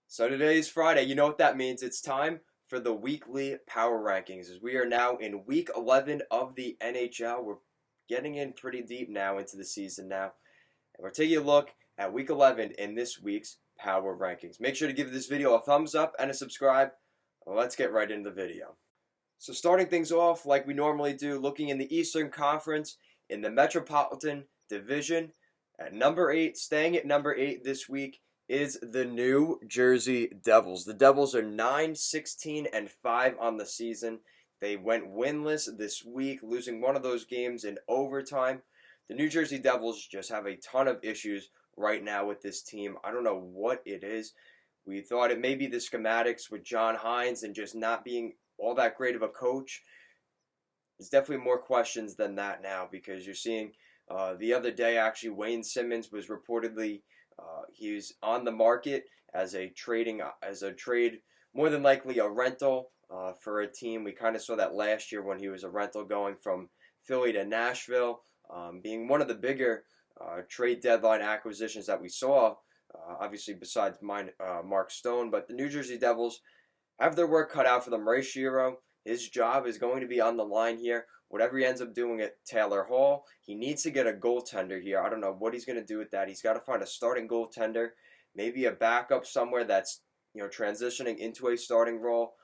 So today's Friday. You know what that means. It's time for the weekly power rankings as we are now in week 11 of the NHL. We're getting in pretty deep now into the season now. And we're taking a look at week 11 in this week's power rankings. Make sure to give this video a thumbs up and a subscribe. Let's get right into the video. So starting things off like we normally do, looking in the Eastern Conference in the Metropolitan Division at number 8, staying at number 8 this week is the New Jersey Devils. The Devils are 9-16-5 on the season. They went winless this week, losing one of those games in overtime. The New Jersey Devils just have a ton of issues right now with this team. I don't know what it is. We thought it may be the schematics with John Hines and just not being all that great of a coach. There's definitely more questions than that now because you're seeing the other day actually Wayne Simmons was reportedly he's on the market as a trade, more than likely a rental for a team. We kind of saw that last year when he was a rental going from Philly to Nashville, being one of the bigger trade deadline acquisitions that we saw, obviously besides Mark Stone. But the New Jersey Devils have their work cut out for them. Ray Shero, his job is going to be on the line here. Whatever he ends up doing at Taylor Hall, he needs to get a goaltender here. I don't know what he's going to do with that. He's got to find a starting goaltender, maybe a backup somewhere that's transitioning into a starting role.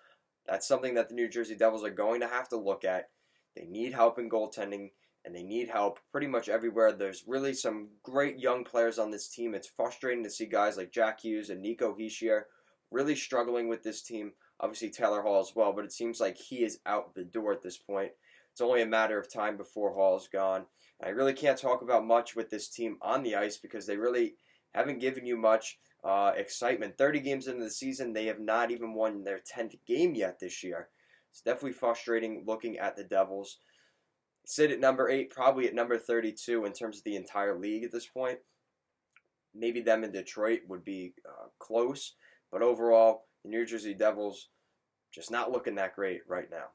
That's something that the New Jersey Devils are going to have to look at. They need help in goaltending, and they need help pretty much everywhere. There's really some great young players on this team. It's frustrating to see guys like Jack Hughes and Nico Hischier really struggling with this team. Obviously Taylor Hall as well, but it seems like he is out the door at this point. It's only a matter of time before Hall's gone. I really can't talk about much with this team on the ice because they really haven't given you much excitement. 30 games into the season, they have not even won their 10th game yet this year. It's definitely frustrating looking at the Devils. Sit at number 8, probably at number 32 in terms of the entire league at this point. Maybe them in Detroit would be close, but overall, the New Jersey Devils just not looking that great right now.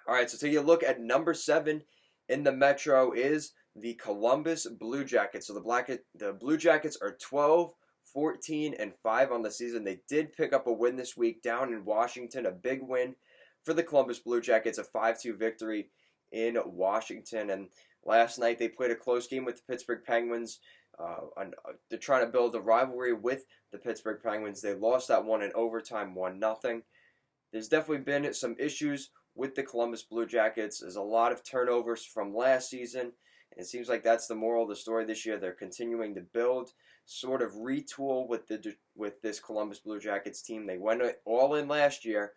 All right, so taking a look at number 7 in the Metro is the Columbus Blue Jackets. So the Blue Jackets are 12-14-5 on the season. They did pick up a win this week down in Washington, a big win for the Columbus Blue Jackets, a 5-2 victory in Washington. And last night they played a close game with the Pittsburgh Penguins. They're trying to build a rivalry with the Pittsburgh Penguins. They lost that one in overtime, 1-0. There's definitely been some issues with the Columbus Blue Jackets. There's a lot of turnovers from last season, and it seems like that's the moral of the story this year. They're continuing to build, sort of retool with this Columbus Blue Jackets team. They went all in last year.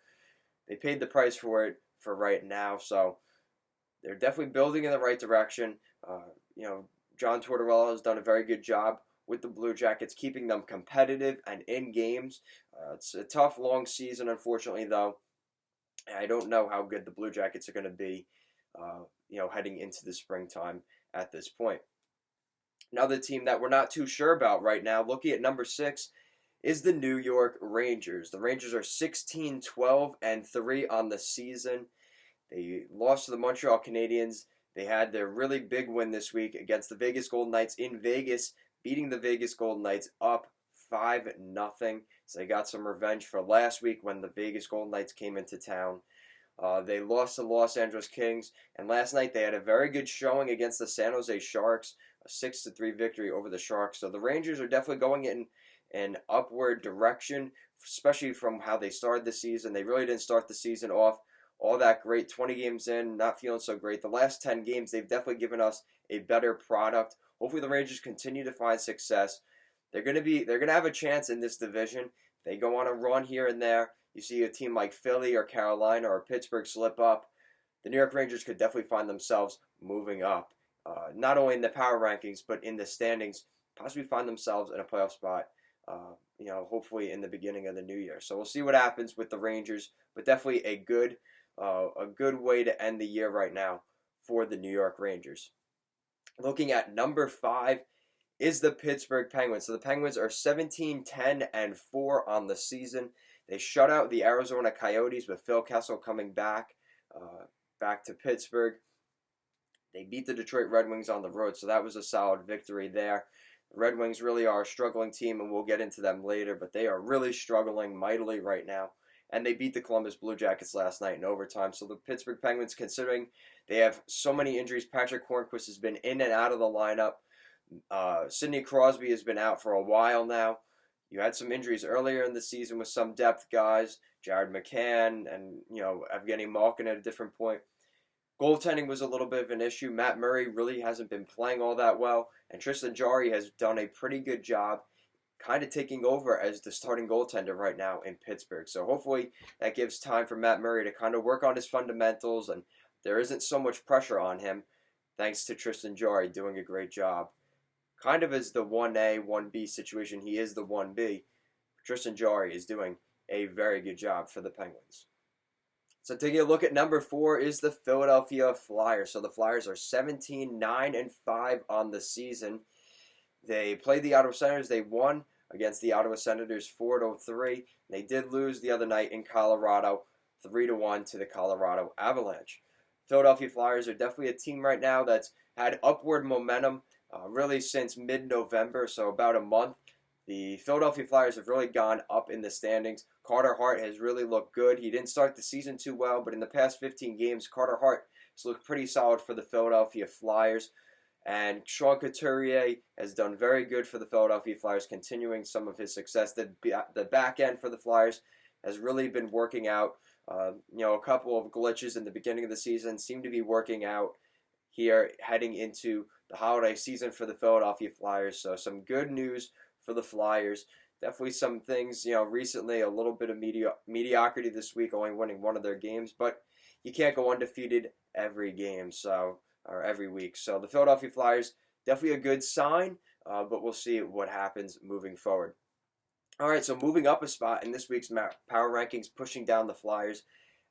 They paid the price for it for right now, so they're definitely building in the right direction. John Tortorella has done a very good job with the Blue Jackets, keeping them competitive and in games. It's a tough, long season, unfortunately, though. I don't know how good the Blue Jackets are going to be, heading into the springtime at this point. Another team that we're not too sure about right now, looking at number 6, is the New York Rangers. The Rangers are 16-12-3 on the season. They lost to the Montreal Canadiens. They had their really big win this week against the Vegas Golden Knights in Vegas, beating the Vegas Golden Knights up 5-0. So they got some revenge for last week when the Vegas Golden Knights came into town. They lost to the Los Angeles Kings, and last night they had a very good showing against the San Jose Sharks, a 6-3 victory over the Sharks. So the Rangers are definitely going in an upward direction, especially from how they started the season. They really didn't start the season off all that great. 20 games in, not feeling so great. The last 10 games, they've definitely given us a better product. Hopefully the Rangers continue to find success. They're gonna have a chance in this division. They go on a run here and there. You see a team like Philly or Carolina or Pittsburgh slip up. The New York Rangers could definitely find themselves moving up, not only in the power rankings but in the standings. Possibly find themselves in a playoff spot. Hopefully in the beginning of the new year. So we'll see what happens with the Rangers, but definitely a good way to end the year right now for the New York Rangers. Looking at number 5 is the Pittsburgh Penguins. So the Penguins are 17-10-4 on the season. They shut out the Arizona Coyotes with Phil Kessel coming back to Pittsburgh. They beat the Detroit Red Wings on the road, so that was a solid victory there. The Red Wings really are a struggling team, and we'll get into them later, but they are really struggling mightily right now. And they beat the Columbus Blue Jackets last night in overtime. So the Pittsburgh Penguins, considering they have so many injuries, Patrick Hornquist has been in and out of the lineup. Sidney Crosby has been out for a while now. You had some injuries earlier in the season with some depth guys, Jared McCann and Evgeny Malkin at a different point. Goaltending was a little bit of an issue. Matt Murray really hasn't been playing all that well, and Tristan Jarry has done a pretty good job kind of taking over as the starting goaltender right now in Pittsburgh. So hopefully that gives time for Matt Murray to kind of work on his fundamentals, and there isn't so much pressure on him thanks to Tristan Jarry doing a great job. Kind of as the 1A, 1B situation, he is the 1B. Tristan Jarry is doing a very good job for the Penguins. So taking a look at number 4 is the Philadelphia Flyers. So the Flyers are 17-9-5 on the season. They played the Ottawa Senators. They won against the Ottawa Senators 4-3. They did lose the other night in Colorado 3-1 to the Colorado Avalanche. Philadelphia Flyers are definitely a team right now that's had upward momentum really since mid-November, so about a month. The Philadelphia Flyers have really gone up in the standings. Carter Hart has really looked good. He didn't start the season too well, but in the past 15 games, Carter Hart has looked pretty solid for the Philadelphia Flyers. And Sean Couturier has done very good for the Philadelphia Flyers, continuing some of his success. The back end for the Flyers has really been working out. A couple of glitches in the beginning of the season seem to be working out here heading into the holiday season for the Philadelphia Flyers. So some good news for the Flyers. Definitely some things, recently a little bit of mediocrity this week, only winning one of their games, but you can't go undefeated every game, or every week. So the Philadelphia Flyers, definitely a good sign, but we'll see what happens moving forward. All right, so moving up a spot in this week's power rankings, pushing down the Flyers.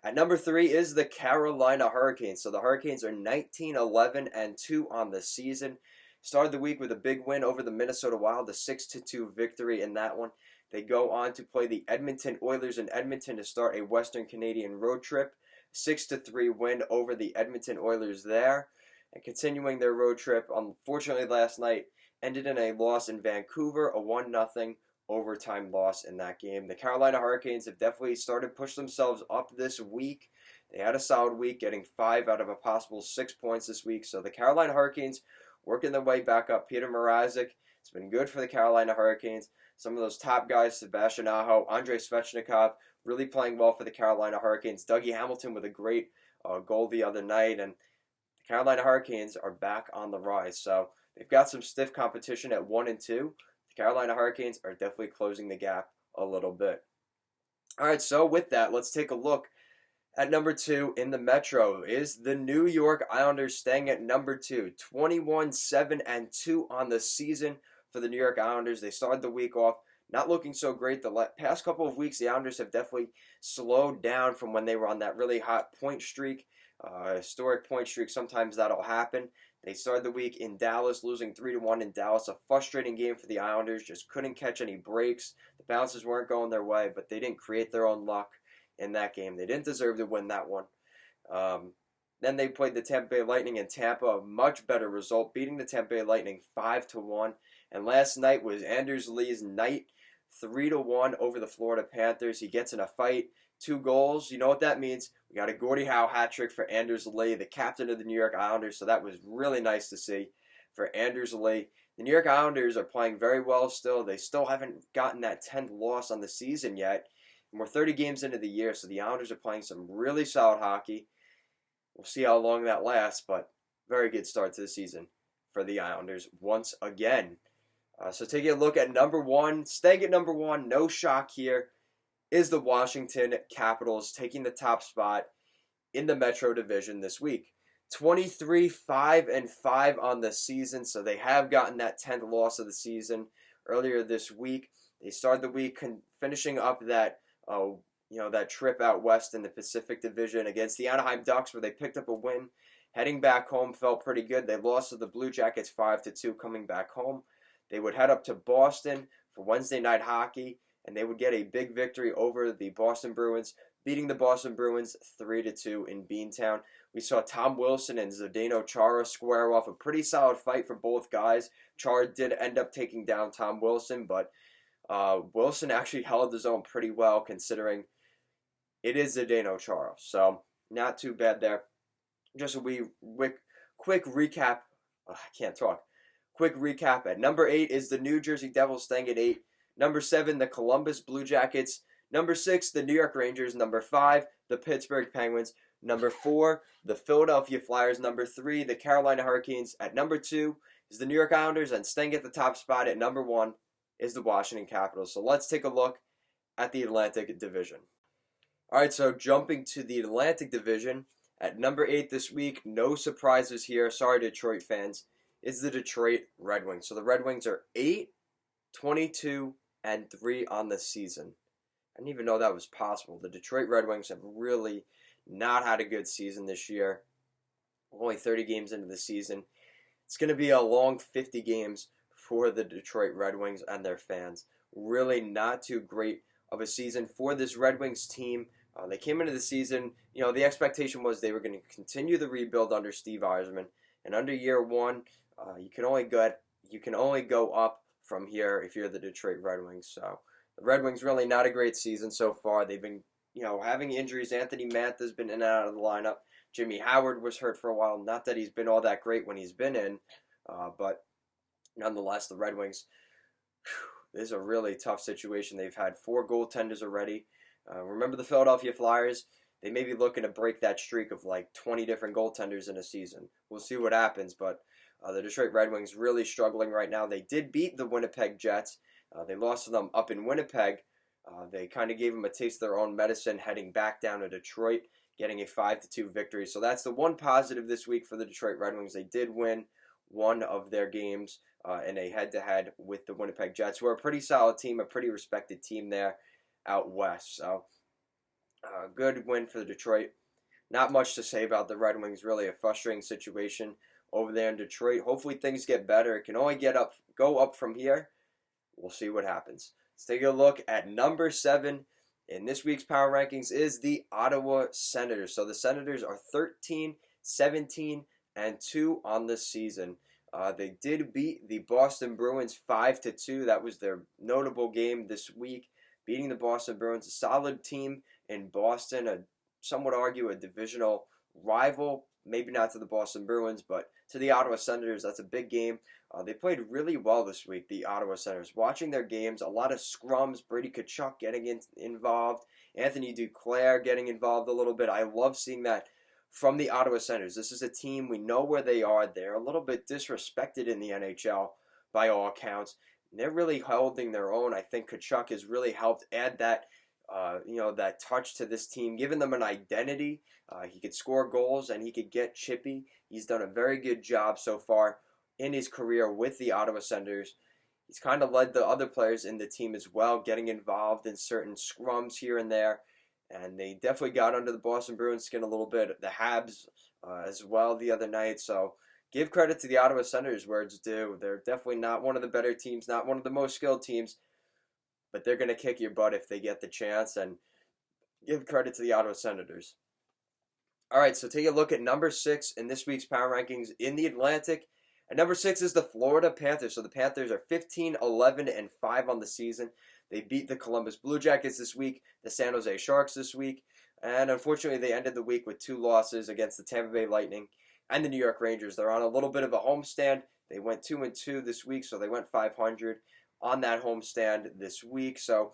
At number 3 is the Carolina Hurricanes. So the Hurricanes are 19-11-2 on the season. Started the week with a big win over the Minnesota Wild, the 6-2 victory in that one. They go on to play the Edmonton Oilers in Edmonton to start a Western Canadian road trip. 6-3 win over the Edmonton Oilers there. And continuing their road trip, unfortunately last night, ended in a loss in Vancouver, a 1-0 overtime loss in that game. The Carolina Hurricanes have definitely started to push themselves up this week. They had a solid week, getting 5 out of a possible 6 points this week. So the Carolina Hurricanes working their way back up. Peter Mrazek, it's been good for the Carolina Hurricanes. Some of those top guys, Sebastian Aho, Andrei Svechnikov, really playing well for the Carolina Hurricanes. Dougie Hamilton with a great goal the other night. And the Carolina Hurricanes are back on the rise. So they've got some stiff competition at 1 and 2. The Carolina Hurricanes are definitely closing the gap a little bit. All right, so with that, let's take a look at number 2 in the Metro. Is the New York Islanders, staying at number 2. 21-7-2 on the season for the New York Islanders. They started the week off not looking so great. The past couple of weeks, the Islanders have definitely slowed down from when they were on that really hot point streak, historic point streak. Sometimes that'll happen. They started the week in Dallas, losing 3-1 in Dallas. A frustrating game for the Islanders. Just couldn't catch any breaks. The bounces weren't going their way, but they didn't create their own luck in that game. They didn't deserve to win that one. Then they played the Tampa Bay Lightning in Tampa. A much better result, beating the Tampa Bay Lightning 5-1. And last night was Anders Lee's night. 3-1 over the Florida Panthers. He gets in a fight. 2 goals. You know what that means? We got a Gordie Howe hat trick for Anders Lee, the captain of the New York Islanders. So that was really nice to see for Anders Lee. The New York Islanders are playing very well still. They still haven't gotten that 10th loss on the season yet. And we're 30 games into the year, so the Islanders are playing some really solid hockey. We'll see how long that lasts, but very good start to the season for the Islanders once again. So taking a look at number 1, staying at number 1, no shock here, is the Washington Capitals, taking the top spot in the Metro Division this week. 23-5-5 on the season, so they have gotten that 10th loss of the season earlier this week. They started the week finishing up that that trip out west in the Pacific Division against the Anaheim Ducks, where they picked up a win. Heading back home felt pretty good. They lost to the Blue Jackets 5-2 coming back home. They would head up to Boston for Wednesday night hockey and they would get a big victory over the Boston Bruins, beating the Boston Bruins 3-2 in Beantown. We saw Tom Wilson and Zdeno Chara square off a pretty solid fight for both guys. Chara did end up taking down Tom Wilson, but Wilson actually held his own pretty well considering it is Zdeno Chara. So not too bad there. Just a quick recap. I can't talk. Quick recap. At number 8 is the New Jersey Devils, staying at 8. Number 7, the Columbus Blue Jackets. Number 6, the New York Rangers. Number 5, the Pittsburgh Penguins. Number 4, the Philadelphia Flyers. Number 3, the Carolina Hurricanes. At number 2 is the New York Islanders, and staying at the top spot at number 1 is the Washington Capitals. So let's take a look at the Atlantic Division. All right, so jumping to the Atlantic Division, at number 8 this week, no surprises here. Sorry, Detroit fans, is the Detroit Red Wings. So the Red Wings are 8-22-3 on the season. I didn't even know that was possible. The Detroit Red Wings have really not had a good season this year. Only 30 games into the season. It's going to be a long 50 games for the Detroit Red Wings and their fans. Really not too great of a season for this Red Wings team. They came into the season, the expectation was they were going to continue the rebuild under Steve Yzerman. And under year 1, you can only go up from here if you're the Detroit Red Wings. So the Red Wings really not a great season so far. They've been, having injuries. Anthony Mantha's been in and out of the lineup. Jimmy Howard was hurt for a while. Not that he's been all that great when he's been in, but nonetheless, the Red Wings, this is a really tough situation. They've had 4 goaltenders already. Remember the Philadelphia Flyers? They may be looking to break that streak of like 20 different goaltenders in a season. We'll see what happens, but the Detroit Red Wings really struggling right now. They did beat the Winnipeg Jets. They lost to them up in Winnipeg. They kind of gave them a taste of their own medicine heading back down to Detroit, getting a 5-2 victory. So that's the one positive this week for the Detroit Red Wings. They did win one of their games in a head-to-head with the Winnipeg Jets, who are a pretty solid team, a pretty respected team there out west. So good win for the Detroit. Not much to say about the Red Wings. Really a frustrating situation over there in Detroit. Hopefully things get better. It can only go up from here. We'll see what happens. Let's take a look at number 7 in this week's power rankings is the Ottawa Senators. So the Senators are 13-17-2 on the season. They did beat the Boston Bruins 5-2. That was their notable game this week, beating the Boston Bruins, a solid team in Boston. Some would argue a divisional rival, maybe not to the Boston Bruins, but to the Ottawa Senators. That's a big game. They played really well this week, the Ottawa Senators. Watching their games, a lot of scrums, Brady Tkachuk getting involved, Anthony Duclair getting involved a little bit. I love seeing that from the Ottawa Senators. This is a team, we know where they are. They're a little bit disrespected in the NHL by all accounts. They're really holding their own. I think Tkachuk has really helped add that that touch to this team, giving them an identity. He could score goals and he could get chippy. He's done a very good job so far in his career with the Ottawa Senators. He's kind of led the other players in the team as well, getting involved in certain scrums here and there. And they definitely got under the Boston Bruins' skin a little bit. The Habs as well the other night. So give credit to the Ottawa Senators where it's due. They're definitely not one of the better teams, not one of the most skilled teams. But they're going to kick your butt if they get the chance. And give credit to the Ottawa Senators. All right, so take a look at number 6 in this week's power rankings in the Atlantic. At number 6 is the Florida Panthers. So the Panthers are 15-11-5 on the season. They beat the Columbus Blue Jackets this week, the San Jose Sharks this week, and unfortunately they ended the week with 2 losses against the Tampa Bay Lightning and the New York Rangers. They're on a little bit of a homestand. They went 2-2 this week, so they went 500 on that homestand this week. So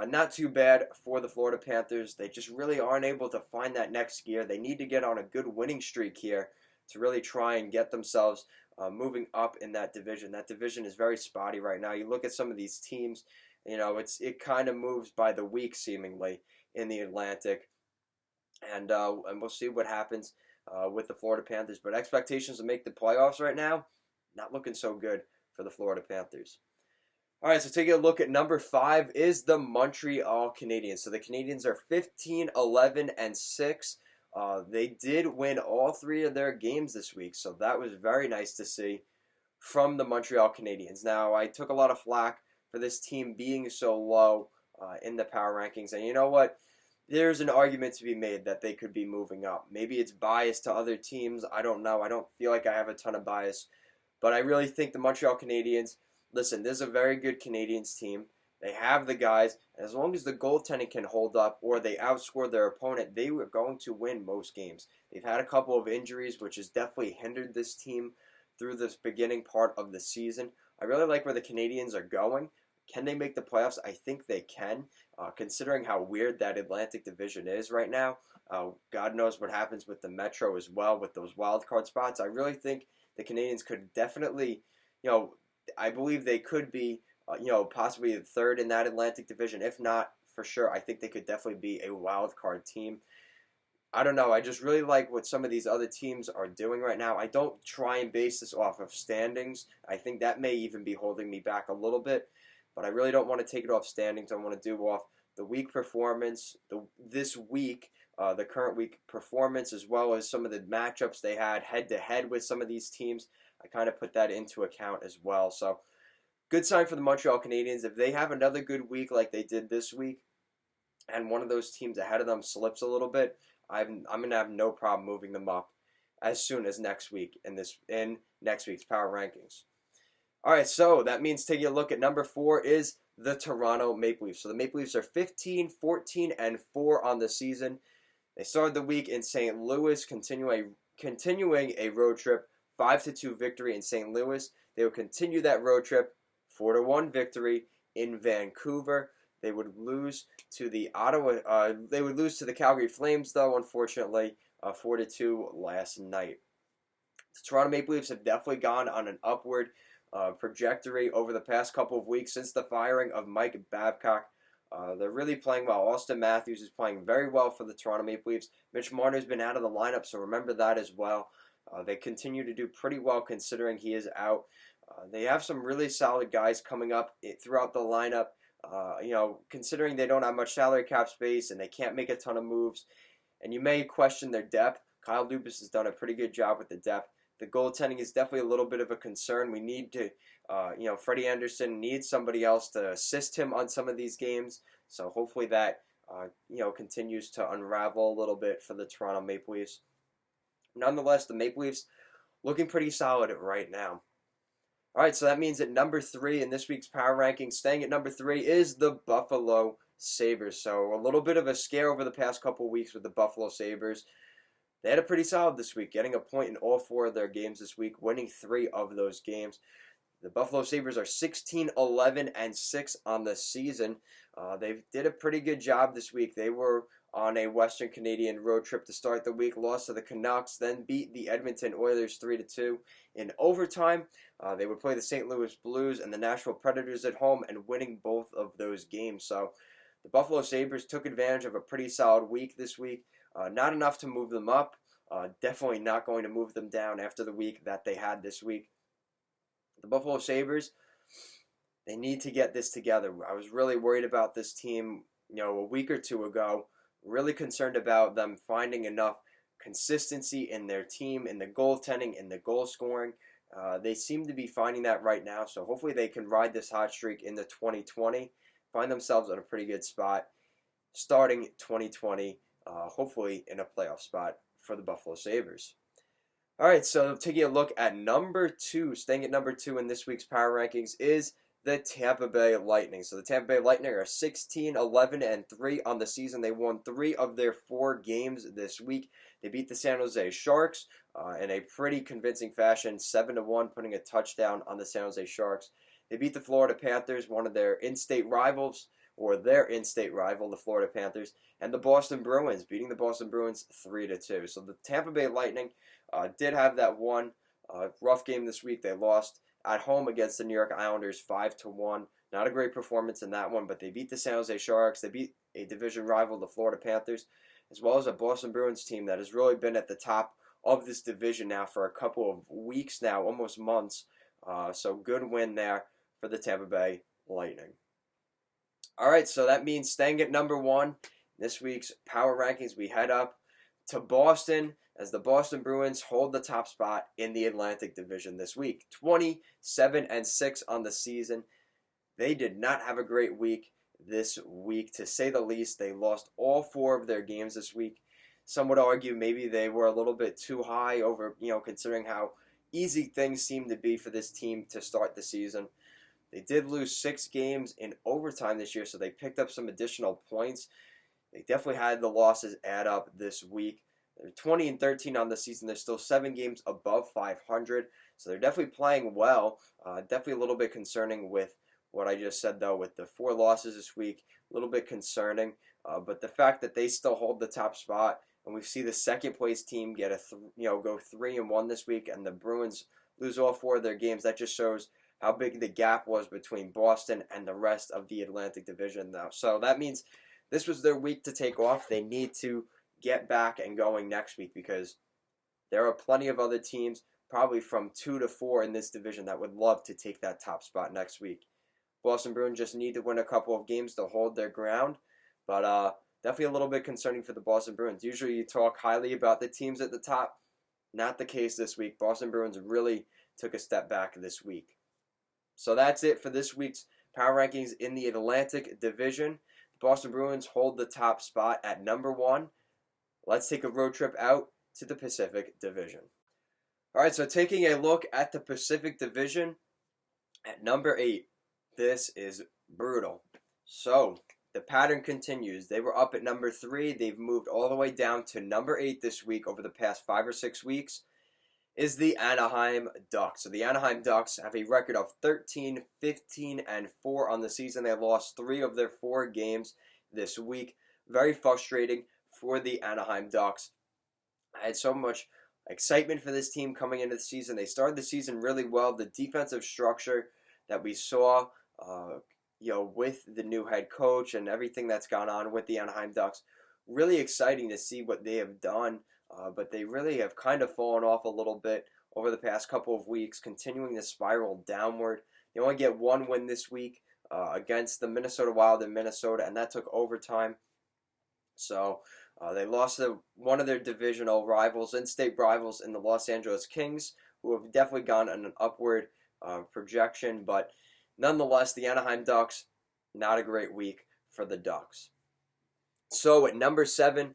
not too bad for the Florida Panthers. They just really aren't able to find that next gear. They need to get on a good winning streak here to really try and get themselves moving up in that division. That division is very spotty right now. You look at some of these teams, it kind of moves by the week seemingly in the Atlantic, and we'll see what happens with the Florida Panthers. But expectations to make the playoffs right now, not looking so good for the Florida Panthers. All right, so taking a look at number 5 is the Montreal Canadiens. So the Canadiens are 15-11-6. They did win all 3 of their games this week, so that was very nice to see from the Montreal Canadiens. Now, I took a lot of flack for this team being so low in the power rankings. And you know what? There's an argument to be made that they could be moving up. Maybe it's biased to other teams. I don't know. I don't feel like I have a ton of bias. But I really think the Montreal Canadiens, listen, this is a very good Canadiens team. They have the guys. As long as the goaltending can hold up or they outscore their opponent, they were going to win most games. They've had a couple of injuries, which has definitely hindered this team through this beginning part of the season. I really like where the Canadiens are going. Can they make the playoffs? I think they can, considering how weird that Atlantic Division is right now. God knows what happens with the Metro as well with those wild card spots. I really think the Canadiens could definitely, I believe they could be, possibly the third in that Atlantic Division. If not, for sure, I think they could definitely be a wild card team. I don't know. I just really like what some of these other teams are doing right now. I don't try and base this off of standings. I think that may even be holding me back a little bit. But I really don't want to take it off standings. I want to do off the week performance, this week, the current week performance, as well as some of the matchups they had head-to-head with some of these teams. I kind of put that into account as well. So, good sign for the Montreal Canadiens. If they have another good week like they did this week, and one of those teams ahead of them slips a little bit, I'm going to have no problem moving them up as soon as next week in next week's power rankings. All right, so that means taking a look at number 4 is the Toronto Maple Leafs. So the Maple Leafs are 15, 14, and 4 on the season. They started the week in St. Louis, continuing a road trip, 5-2 victory in St. Louis. They will continue that road trip, 4-1 victory in Vancouver. They would lose to the Calgary Flames, though, unfortunately, 4-2 last night. The Toronto Maple Leafs have definitely gone on an upward trajectory over the past couple of weeks since the firing of Mike Babcock. They're really playing well. Austin Matthews is playing very well for the Toronto Maple Leafs. Mitch Marner's been out of the lineup, so remember that as well. They continue to do pretty well considering he is out. They have some really solid guys coming up throughout the lineup. Considering they don't have much salary cap space and they can't make a ton of moves. And you may question their depth. Kyle Dubas has done a pretty good job with the depth. The goaltending is definitely a little bit of a concern. We need to, Freddie Anderson needs somebody else to assist him on some of these games. So hopefully that, continues to unravel a little bit for the Toronto Maple Leafs. Nonetheless, the Maple Leafs looking pretty solid right now. All right, so that means at number 3 in this week's power ranking, staying at number 3 is the Buffalo Sabres. So a little bit of a scare over the past couple of weeks with the Buffalo Sabres. They had a pretty solid this week, getting a point in all 4 of their games this week, winning 3 of those games. The Buffalo Sabres are 16, 11, and 6 on the season. They did a pretty good job this week. They were on a Western Canadian road trip to start the week, lost to the Canucks, then beat the Edmonton Oilers 3-2 in overtime. They would play the St. Louis Blues and the Nashville Predators at home and winning both of those games. So the Buffalo Sabres took advantage of a pretty solid week this week. Not enough to move them up. Definitely not going to move them down after the week that they had this week. The Buffalo Sabres, they need to get this together. I was really worried about this team, a week or two ago. Really concerned about them finding enough consistency in their team, in the goaltending, in the goal scoring. They seem to be finding that right now, so hopefully they can ride this hot streak into 2020, find themselves in a pretty good spot, starting 2020, hopefully in a playoff spot for the Buffalo Sabres. All right, so taking a look at number 2, staying at number 2 in this week's power rankings is the Tampa Bay Lightning. So the Tampa Bay Lightning are 16, 11, and 3 on the season. They won 3 of their 4 games this week. They beat the San Jose Sharks in a pretty convincing fashion, 7-1, putting a touchdown on the San Jose Sharks. They beat the Florida Panthers, one of their in-state rivals, or their in-state rival, the Florida Panthers, and the Boston Bruins, beating the Boston Bruins 3-2. So the Tampa Bay Lightning did have that one rough game this week. They lost at home against the New York Islanders 5-1. Not a great performance in that one, but they beat the San Jose Sharks. They beat a division rival, the Florida Panthers, as well as a Boston Bruins team that has really been at the top of this division now for a couple of weeks now, almost months. So good win there for the Tampa Bay Lightning. All right, so that means staying at number 1 this week's power rankings, we head up to Boston as the Boston Bruins hold the top spot in the Atlantic Division this week. 27-6 on the season. They did not have a great week. this week, to say the least. They lost all 4 of their games this week. Some would argue maybe they were a little bit too high over, considering how easy things seem to be for this team to start the season. They did lose 6 games in overtime this year, so they picked up some additional points. They definitely had the losses add up this week. They're 20-13 on the season. They're still 7 games above 500, so they're definitely playing well. Definitely a little bit concerning with what I just said, though, with the 4 losses this week. A little bit concerning, but the fact that they still hold the top spot, and we see the second place team get go 3-1 this week, and the Bruins lose all 4 of their games. That just shows how big the gap was between Boston and the rest of the Atlantic Division now. So that means this was their week to take off. They need to get back and going next week, because there are plenty of other teams, probably from 2 to 4 in this division, that would love to take that top spot next week. Boston Bruins just need to win a couple of games to hold their ground, but definitely a little bit concerning for the Boston Bruins. Usually you talk highly about the teams at the top. Not the case this week. Boston Bruins really took a step back this week. So that's it for this week's power rankings in the Atlantic Division. The Boston Bruins hold the top spot at number 1. Let's take a road trip out to the Pacific Division. All right, so taking a look at the Pacific Division at number 8. This is brutal. So the pattern continues. They were up at number 3. They've moved all the way down to number 8 this week over the past 5 or 6 weeks. Is the Anaheim Ducks. So the Anaheim Ducks have a record of 13, 15, and 4 on the season. They lost 3 of their 4 games this week. Very frustrating for the Anaheim Ducks. I had so much excitement for this team coming into the season. They started the season really well. The defensive structure that we saw, with the new head coach and everything that's gone on with the Anaheim Ducks, really exciting to see what they have done. But they really have kind of fallen off a little bit over the past couple of weeks, continuing to spiral downward. They only get 1 win this week against the Minnesota Wild in Minnesota, and that took overtime. So they lost to one of their divisional rivals, in-state rivals, in the Los Angeles Kings, who have definitely gone on an upward projection. But nonetheless, the Anaheim Ducks, not a great week for the Ducks. So at number 7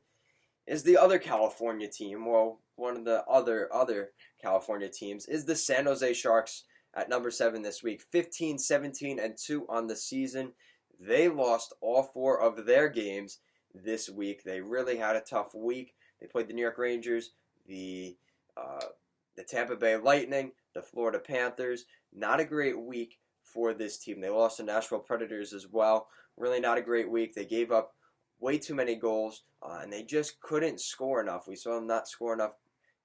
is the other California team. Well, one of the other California teams is the San Jose Sharks at number 7 this week. 15, 17, and 2 on the season. They lost all 4 of their games this week. They really had a tough week. They played the New York Rangers, the Tampa Bay Lightning, the Florida Panthers. Not a great week for this team. They lost to Nashville Predators as well. Really not a great week. They gave up way too many goals, and they just couldn't score enough. We saw them not score enough.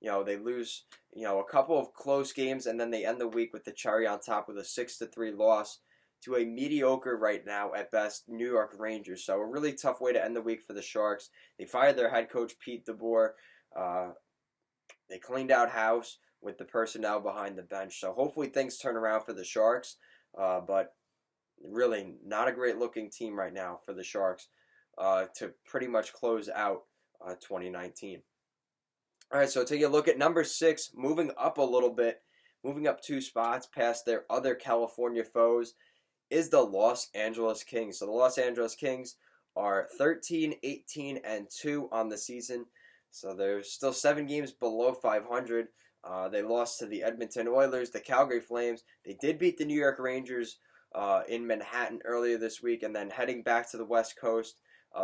They lose, a couple of close games, and then they end the week with the cherry on top with a 6-3 loss to a mediocre, right now at best, New York Rangers. So a really tough way to end the week for the Sharks. They fired their head coach, PITTSBURGH. They cleaned out house with the personnel behind the bench. So hopefully things turn around for the Sharks. But really not a great looking team right now for the Sharks to pretty much close out 2019. All right, so taking a look at number 6, moving up a little bit, moving up 2 spots past their other California foes, is the Los Angeles Kings. So the Los Angeles Kings are 13, 18, and 2 on the season. So they're still 7 games below 500. They lost to the Edmonton Oilers, the Calgary Flames. They did beat the New York Rangers in Manhattan earlier this week, and then heading back to the West Coast,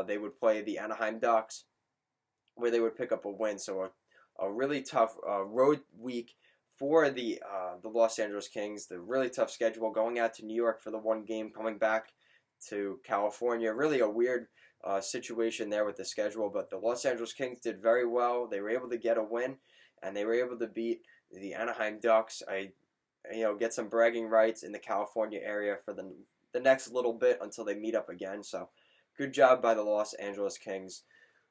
they would play the Anaheim Ducks, where they would pick up a win. So a really tough road week for the Los Angeles Kings. The really tough schedule, going out to New York for the 1 game, coming back to California. Really a weird situation there with the schedule, but the Los Angeles Kings did very well. They were able to get a win, and they were able to beat the Anaheim Ducks. Get some bragging rights in the California area for the next little bit until they meet up again. So good job by the Los Angeles Kings.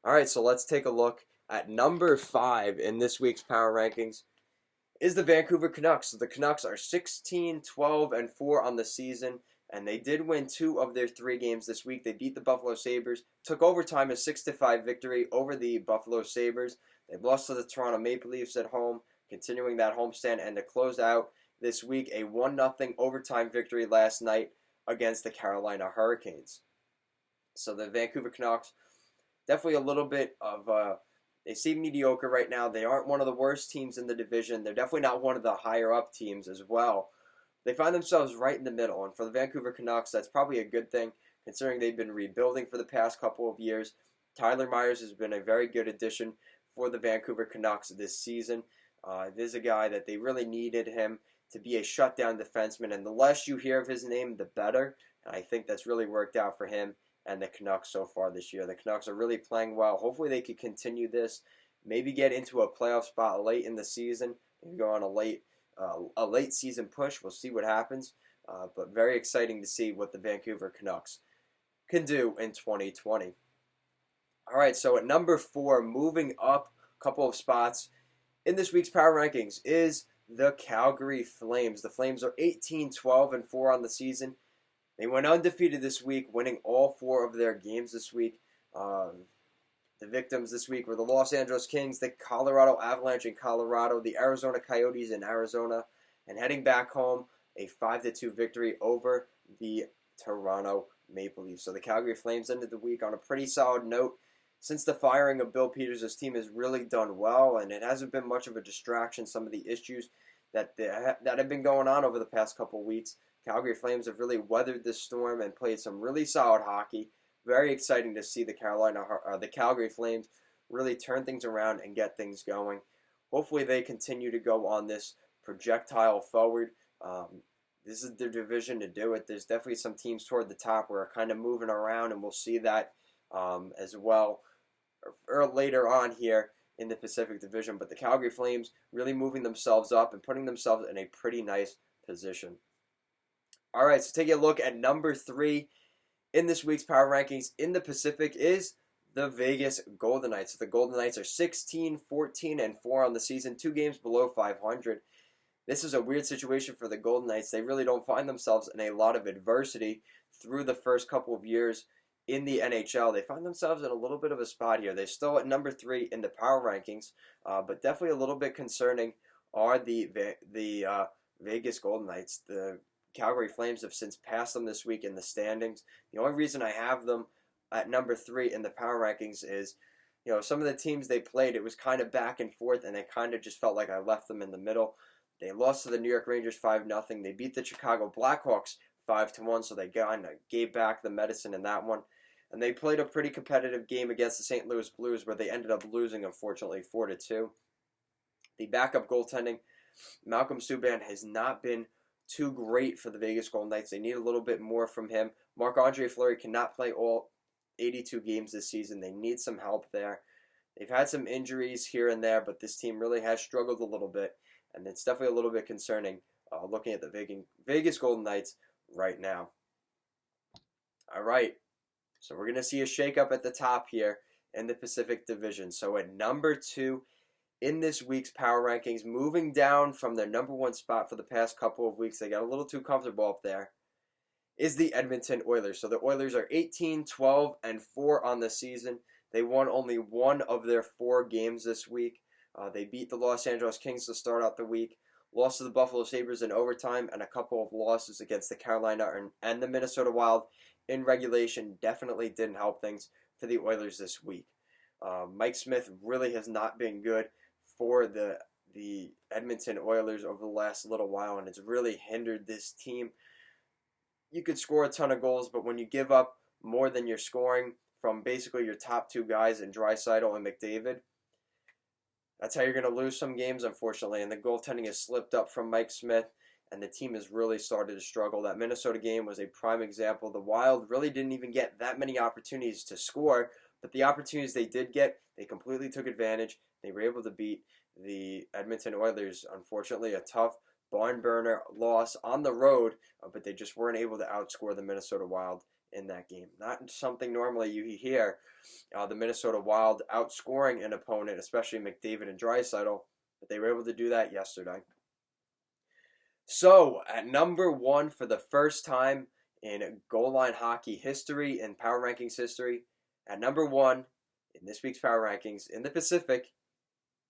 All right, so let's take a look at number 5 in this week's power rankings is the Vancouver Canucks. So the Canucks are 16, 12, and 4 on the season, and they did win 2 of their 3 games this week. They beat the Buffalo Sabres, took overtime a 6-5 victory over the Buffalo Sabres. They lost to the Toronto Maple Leafs at home, continuing that homestand, and to close out this week, a 1-0 overtime victory last night against the Carolina Hurricanes. So the Vancouver Canucks, definitely a little bit of they seem mediocre right now. They aren't one of the worst teams in the division. They're definitely not one of the higher up teams as well. They find themselves right in the middle, and for the Vancouver Canucks, that's probably a good thing, considering they've been rebuilding for the past couple of years. Tyler Myers has been a very good addition for the Vancouver Canucks this season. This is a guy that they really needed him to be a shutdown defenseman, and the less you hear of his name, the better. And I think that's really worked out for him and the Canucks so far this year. The Canucks are really playing well. Hopefully they could continue this, maybe get into a playoff spot late in the season, maybe go on a late season push. We'll see what happens, but very exciting to see what the Vancouver Canucks can do in 2020. All right, so at number 4, moving up a couple of spots in this week's power rankings is the Calgary Flames. The Flames are 18-12-4 on the season. They went undefeated this week, winning all 4 of their games this week. The victims this week were the Los Angeles Kings, the Colorado Avalanche in Colorado, the Arizona Coyotes in Arizona, and heading back home, a 5-2 victory over the Toronto Maple Leafs. So the Calgary Flames ended the week on a pretty solid note. Since the firing of Bill Peters, this team has really done well, and it hasn't been much of a distraction. Some of the issues that have been going on over the past couple of weeks, Calgary Flames have really weathered this storm and played some really solid hockey. Very exciting to see the Calgary Flames really turn things around and get things going. Hopefully they continue to go on this projectile forward. This is their division to do it. There's definitely some teams toward the top who are kind of moving around, and we'll see that as well or later on here in the Pacific Division. But the Calgary Flames really moving themselves up and putting themselves in a pretty nice position. All right, so taking a look at number 3 in this week's power rankings in the Pacific is the Vegas Golden Knights. The Golden Knights are 16-14-4 on the season, 2 games below 500. This is a weird situation for the Golden Knights. They really don't find themselves in a lot of adversity through the first couple of years in the NHL. They find themselves in a little bit of a spot here. They're still at number 3 in the power rankings, but definitely a little bit concerning are the Vegas Golden Knights. The Calgary Flames have since passed them this week in the standings. The only reason I have them at number 3 in the power rankings is, some of the teams they played, it was kind of back and forth, and it kind of just felt like I left them in the middle. They lost to the New York Rangers 5-0. They beat the Chicago Blackhawks 5-1, so they kind of gave back the medicine in that one. And they played a pretty competitive game against the St. Louis Blues, where they ended up losing, unfortunately, 4-2. The backup goaltending, Malcolm Subban, has not been too great for the Vegas Golden Knights. They need a little bit more from him. Marc-Andre Fleury cannot play all 82 games this season. They need some help there. They've had some injuries here and there, but this team really has struggled a little bit, and it's definitely a little bit concerning looking at the Vegas Golden Knights right now. All right, so we're going to see a shakeup at the top here in the Pacific Division. So at number 2 in this week's power rankings, moving down from their number 1 spot for the past couple of weeks, they got a little too comfortable up there, is the Edmonton Oilers. So the Oilers are 18-12-4 on the season. They won only 1 of their 4 games this week. They beat the Los Angeles Kings to start out the week, lost to the Buffalo Sabres in overtime, and a couple of losses against the Carolina and the Minnesota Wild in regulation definitely didn't help things for the Oilers this week. Mike Smith really has not been good for the Edmonton Oilers over the last little while, and it's really hindered this team. You could score a ton of goals, but when you give up more than you're scoring from basically your top 2 guys in Draisaitl and McDavid, that's how you're going to lose some games, unfortunately. And the goaltending has slipped up from Mike Smith, and the team has really started to struggle. That Minnesota game was a prime example. The Wild really didn't even get that many opportunities to score, but the opportunities they did get, they completely took advantage. They were able to beat the Edmonton Oilers. Unfortunately, a tough barn burner loss on the road, but they just weren't able to outscore the Minnesota Wild in that game. Not something normally you hear the Minnesota Wild outscoring an opponent, especially McDavid and Draisaitl, but they were able to do that yesterday. So, at number 1 for the first time in goal line hockey history and power rankings history, at number 1 in this week's power rankings in the Pacific,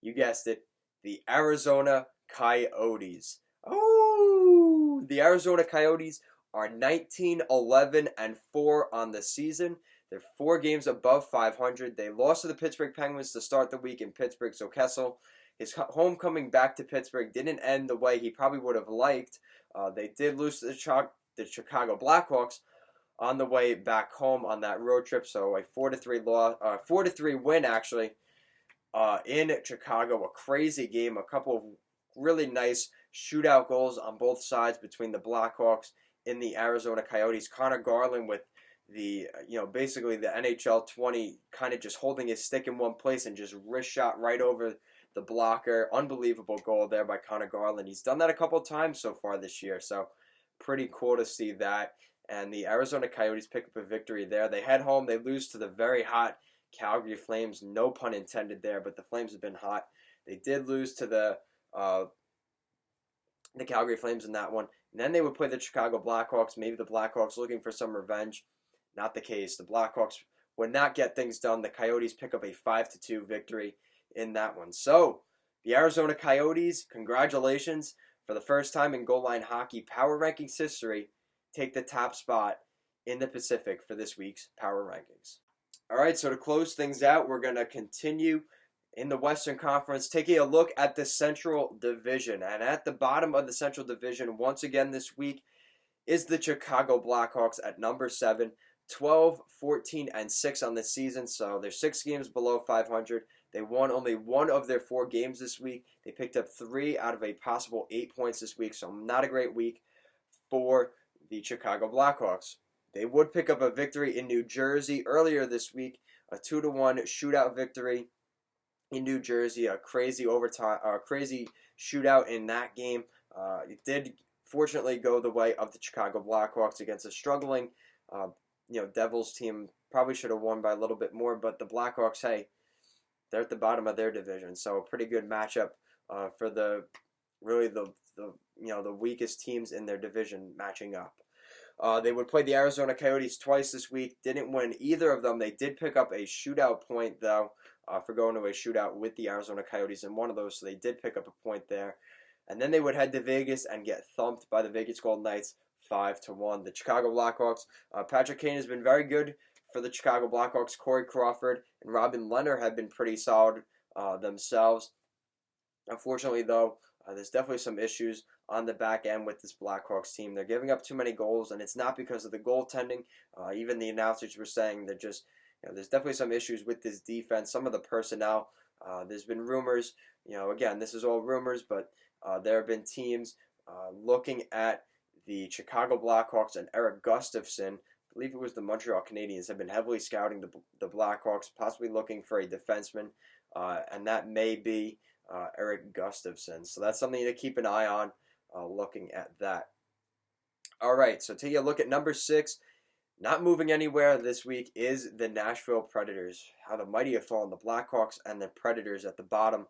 you guessed it, the Arizona Coyotes. Oh, the Arizona Coyotes are 19-11-4 on the season. They're 4 games above 500. They lost to the Pittsburgh Penguins to start the week in Pittsburgh, so Kessel, his homecoming back to Pittsburgh didn't end the way he probably would have liked. They did lose to the Chicago Blackhawks on the way back home on that road trip, so a 4-3 win actually in Chicago. A crazy game, a couple of really nice shootout goals on both sides between the Blackhawks and the Arizona Coyotes. Connor Garland with the, basically the NHL 20, kind of just holding his stick in one place and just wrist shot right over the blocker. Unbelievable goal there by Connor Garland. He's done that a couple of times so far this year, so pretty cool to see that. And the Arizona Coyotes pick up a victory there. They head home. They lose to the very hot Calgary Flames. No pun intended there, but the Flames have been hot. They did lose to the Calgary Flames in that one. And then they would play the Chicago Blackhawks. Maybe the Blackhawks looking for some revenge. Not the case. The Blackhawks would not get things done. The Coyotes pick up a 5-2 victory in that one. So, the Arizona Coyotes, congratulations. For the first time in goal line hockey power rankings history, take the top spot in the Pacific for this week's power rankings. All right, so to close things out, we're going to continue in the Western Conference, taking a look at the Central Division. And at the bottom of the Central Division, once again this week, is the Chicago Blackhawks at number 7, 12, 14, and 6 on the season. So they're 6 games below 500. They won only 1 of their 4 games this week. They picked up 3 out of a possible 8 points this week, so not a great week for the Chicago Blackhawks. They would pick up a victory in New Jersey earlier this week, a 2-1 shootout victory in New Jersey, a crazy crazy shootout in that game. It did fortunately go the way of the Chicago Blackhawks against a struggling, Devils team. Probably should have won by a little bit more, but the Blackhawks, hey, they're at the bottom of their division, so a pretty good matchup for the weakest teams in their division matching up. They would play the Arizona Coyotes twice this week. Didn't win either of them. They did pick up a shootout point, though, for going to a shootout with the Arizona Coyotes in one of those, so they did pick up a point there. And then they would head to Vegas and get thumped by the Vegas Golden Knights 5-1. The Chicago Blackhawks, Patrick Kane has been very good for the Chicago Blackhawks. Corey Crawford and Robin Lehner have been pretty solid themselves. Unfortunately, though, there's definitely some issues on the back end with this Blackhawks team. They're giving up too many goals, and it's not because of the goaltending. Even the announcers were saying that just, there's definitely some issues with this defense. Some of the personnel, there's been rumors, again, this is all rumors, but there have been teams looking at the Chicago Blackhawks and Eric Gustafsson. I believe it was the Montreal Canadiens have been heavily scouting the Blackhawks, possibly looking for a defenseman, and that may be Eric Gustafsson. So that's something to keep an eye on, looking at that. All right, so take a look at number 6. Not moving anywhere this week is the Nashville Predators. How the mighty have fallen, the Blackhawks and the Predators at the bottom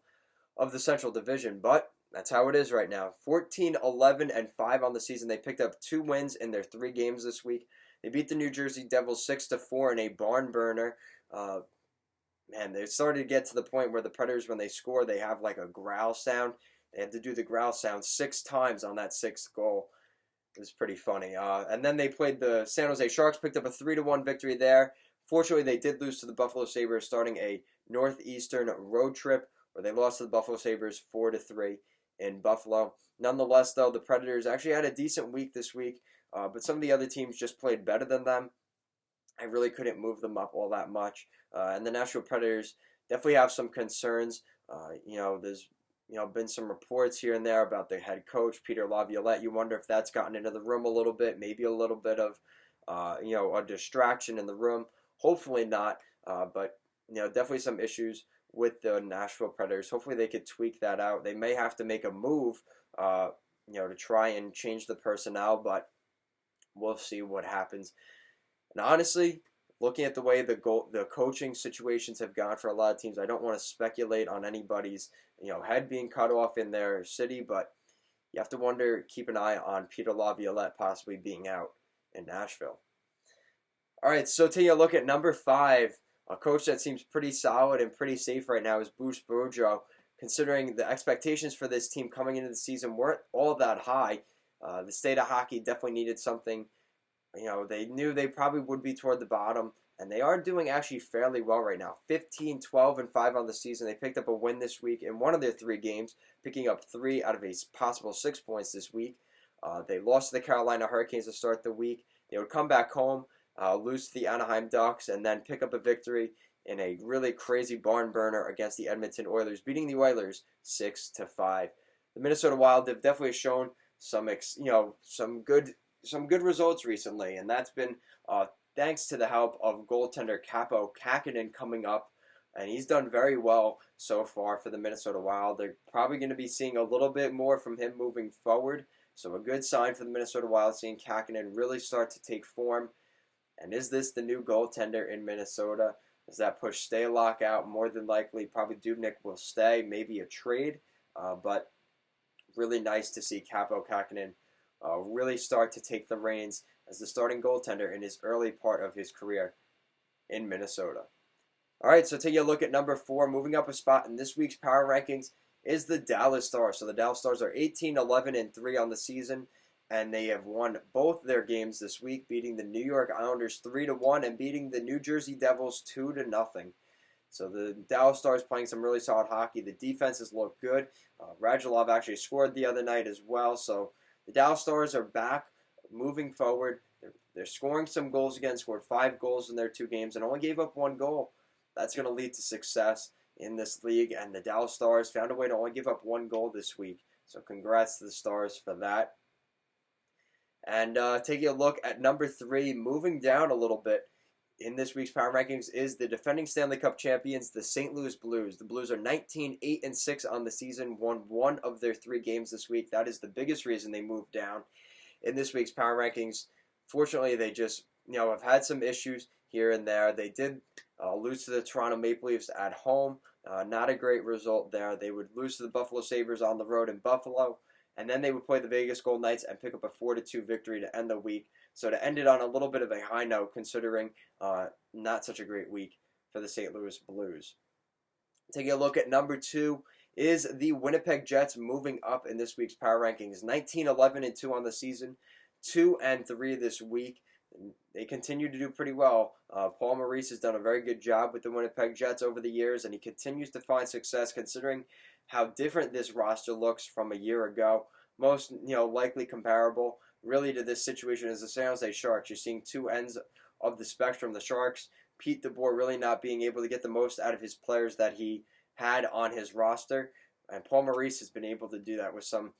of the Central Division, but that's how it is right now. 14, 11, and 5 on the season. They picked up 2 wins in their 3 games this week. They beat the New Jersey Devils 6-4 in a barn burner. They started to get to the point where the Predators, when they score, they have like a growl sound. They had to do the growl sound 6 times on that 6th goal. It was pretty funny. And then they played the San Jose Sharks, picked up a 3-1 victory there. Fortunately, they did lose to the Buffalo Sabres, starting a northeastern road trip where they lost to the Buffalo Sabres 4-3 in Buffalo. Nonetheless, though, the Predators actually had a decent week this week, but some of the other teams just played better than them. I really couldn't move them up all that much. And the Nashville Predators definitely have some concerns. There's been some reports here and there about the head coach, Peter Laviolette. You wonder if that's gotten into the room a little bit, maybe a little bit of, a distraction in the room. Hopefully not, but, definitely some issues with the Nashville Predators. Hopefully they could tweak that out. They may have to make a move, to try and change the personnel, but we'll see what happens. And honestly, looking at the way the coaching situations have gone for a lot of teams, I don't want to speculate on anybody's head being cut off in their city, but you have to wonder, keep an eye on Peter Laviolette possibly being out in Nashville. All right, so taking a look at number 5, a coach that seems pretty solid and pretty safe right now is Bruce Boudreau, considering the expectations for this team coming into the season weren't all that high. The state of hockey definitely needed something. They knew they probably would be toward the bottom And they are doing actually fairly well right now. 15, 12, and 5 on the season. They picked up a win this week in one of their 3 games, picking up 3 out of a possible 6 points this week. They lost to the Carolina Hurricanes to start the week. They would come back home, lose to the Anaheim Ducks, and then pick up a victory in a really crazy barn burner against the Edmonton Oilers, beating the Oilers 6-5. The Minnesota Wild have definitely shown some good results recently, and that's been thanks to the help of goaltender Kaapo Kähkönen coming up, and he's done very well so far for the Minnesota Wild. They're probably going to be seeing a little bit more from him moving forward, so a good sign for the Minnesota Wild, seeing Kähkönen really start to take form. And is this the new goaltender in Minnesota? Does that push Stalock out? More than likely, probably Dubnyk will stay, maybe a trade, but really nice to see Kaapo Kähkönen really start to take the reins as the starting goaltender in his early part of his career in Minnesota. All right, so taking a look at number 4, moving up a spot in this week's power rankings is the Dallas Stars. So the Dallas Stars are 18, 11, and 3 on the season, and they have won both their games this week, beating the New York Islanders 3-1 and beating the New Jersey Devils 2-0. So the Dallas Stars playing some really solid hockey. The defenses look good. Radulov actually scored the other night as well. So the Dallas Stars are back, moving forward. They're scoring some goals again, scored 5 goals in their 2 games and only gave up 1 goal. That's going to lead to success in this league, and the Dallas Stars found a way to only give up 1 goal this week. So congrats to the Stars for that. And taking a look at number 3, moving down a little bit in this week's power rankings is the defending Stanley Cup champions, the St. Louis Blues. The Blues are 19, 8, and 6 on the season, won 1 of their 3 games this week. That is the biggest reason they moved down in this week's power rankings. Fortunately, they just have had some issues here and there. They did lose to the Toronto Maple Leafs at home. Not a great result there. They would lose to the Buffalo Sabres on the road in Buffalo, and then they would play the Vegas Golden Knights and pick up a 4-2 victory to end the week. So to end it on a little bit of a high note, considering not such a great week for the St. Louis Blues. Taking a look at number 2 is the Winnipeg Jets, moving up in this week's power rankings. 19, 11, and 2 on the season, 2 and 3 this week. They continue to do pretty well. Paul Maurice has done a very good job with the Winnipeg Jets over the years, and he continues to find success considering how different this roster looks from a year ago. Most, likely comparable really to this situation is the San Jose Sharks. You're seeing 2 ends of the spectrum. The Sharks, Pete DeBoer really not being able to get the most out of his players that he had on his roster, and Paul Maurice has been able to do that with some,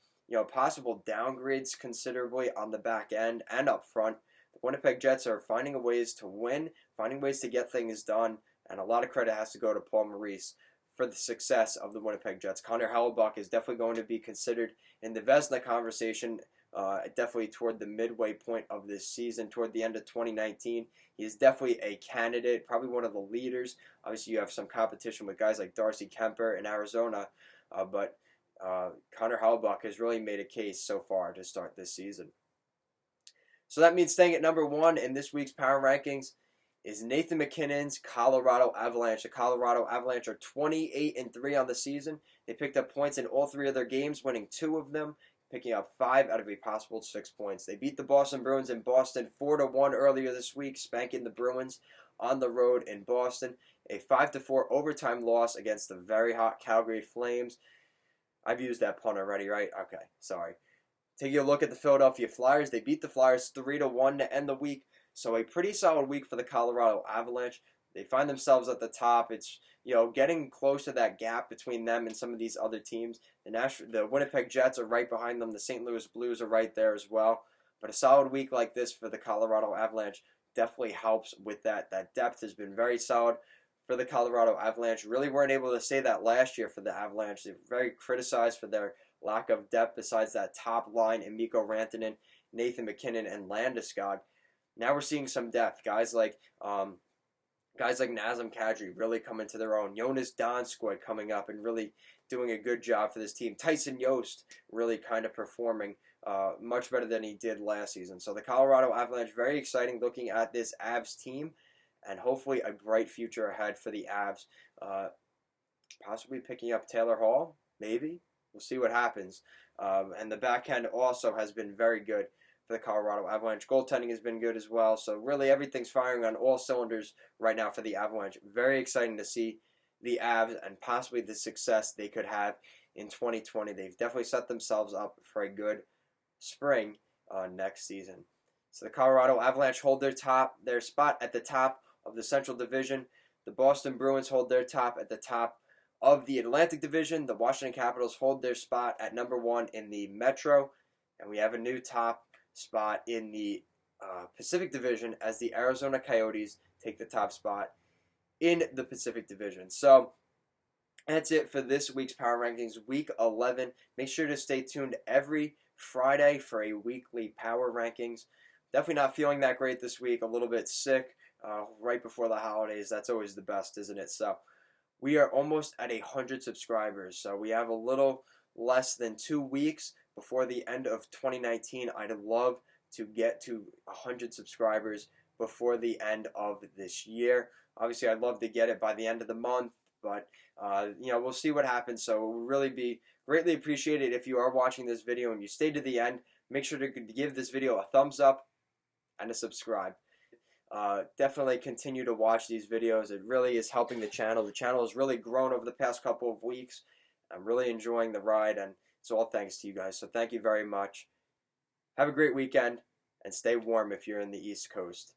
possible downgrades considerably on the back end and up front. The Winnipeg Jets are finding ways to win, finding ways to get things done, and a lot of credit has to go to Paul Maurice for the success of the Winnipeg Jets. Connor Hellebuyck is definitely going to be considered in the Vezina conversation, definitely toward the midway point of this season, toward the end of 2019. He is definitely a candidate, probably one of the leaders. Obviously, you have some competition with guys like Darcy Kemper in Arizona, but Connor Hellebuyck has really made a case so far to start this season. So that means staying at number 1 in this week's power rankings is Nathan MacKinnon's Colorado Avalanche. The Colorado Avalanche are 28 and 3 on the season. They picked up points in all 3 of their games, winning 2 of them, picking up 5 out of a possible 6 points. They beat the Boston Bruins in Boston 4-1 earlier this week, spanking the Bruins on the road in Boston. A 5-4 overtime loss against the very hot Calgary Flames. I've used that pun already, right? Okay, sorry. Taking a look at the Philadelphia Flyers, they beat the Flyers 3-1 to end the week. So a pretty solid week for the Colorado Avalanche. They find themselves at the top. It's, getting close to that gap between them and some of these other teams. The Winnipeg Jets are right behind them. The St. Louis Blues are right there as well. But a solid week like this for the Colorado Avalanche definitely helps with that. That depth has been very solid for the Colorado Avalanche. Really weren't able to say that last year for the Avalanche. They were very criticized for their lack of depth besides that top line in Mikko Rantanen, Nathan MacKinnon, and Landeskog. Now we're seeing some depth. Guys like Nazem Kadri really coming to their own. Jonas Donskoy coming up and really doing a good job for this team. Tyson Yost really kind of performing much better than he did last season. So the Colorado Avalanche, very exciting looking at this Avs team, and hopefully a bright future ahead for the Avs. Possibly picking up Taylor Hall, maybe. We'll see what happens. And the backhand also has been very good for the Colorado Avalanche. Goaltending has been good as well. So really everything's firing on all cylinders right now for the Avalanche. Very exciting to see the Avs and possibly the success they could have in 2020. They've definitely set themselves up for a good spring next season. So the Colorado Avalanche hold their spot at the top of the Central Division. The Boston Bruins hold their top at the top of the Atlantic Division. The Washington Capitals hold their spot at number 1 in the Metro. And we have a new top spot in the Pacific Division as the Arizona Coyotes take the top spot in the Pacific Division. So that's it for this week's Power Rankings, Week 11. Make sure to stay tuned every Friday for a weekly Power Rankings. Definitely not feeling that great this week. A little bit sick right before the holidays. That's always the best, isn't it? So we are almost at 100 subscribers. So we have a little less than 2 weeks before the end of 2019. I'd love to get to 100 subscribers before the end of this year. Obviously, I'd love to get it by the end of the month, but we'll see what happens. So it would really be greatly appreciated if you are watching this video and you stay to the end. Make sure to give this video a thumbs up and a subscribe. Definitely continue to watch these videos. It really is helping the channel. The channel has really grown over the past couple of weeks. I'm really enjoying the ride, and it's all thanks to you guys. So thank you very much. Have a great weekend, and stay warm if you're in the East Coast.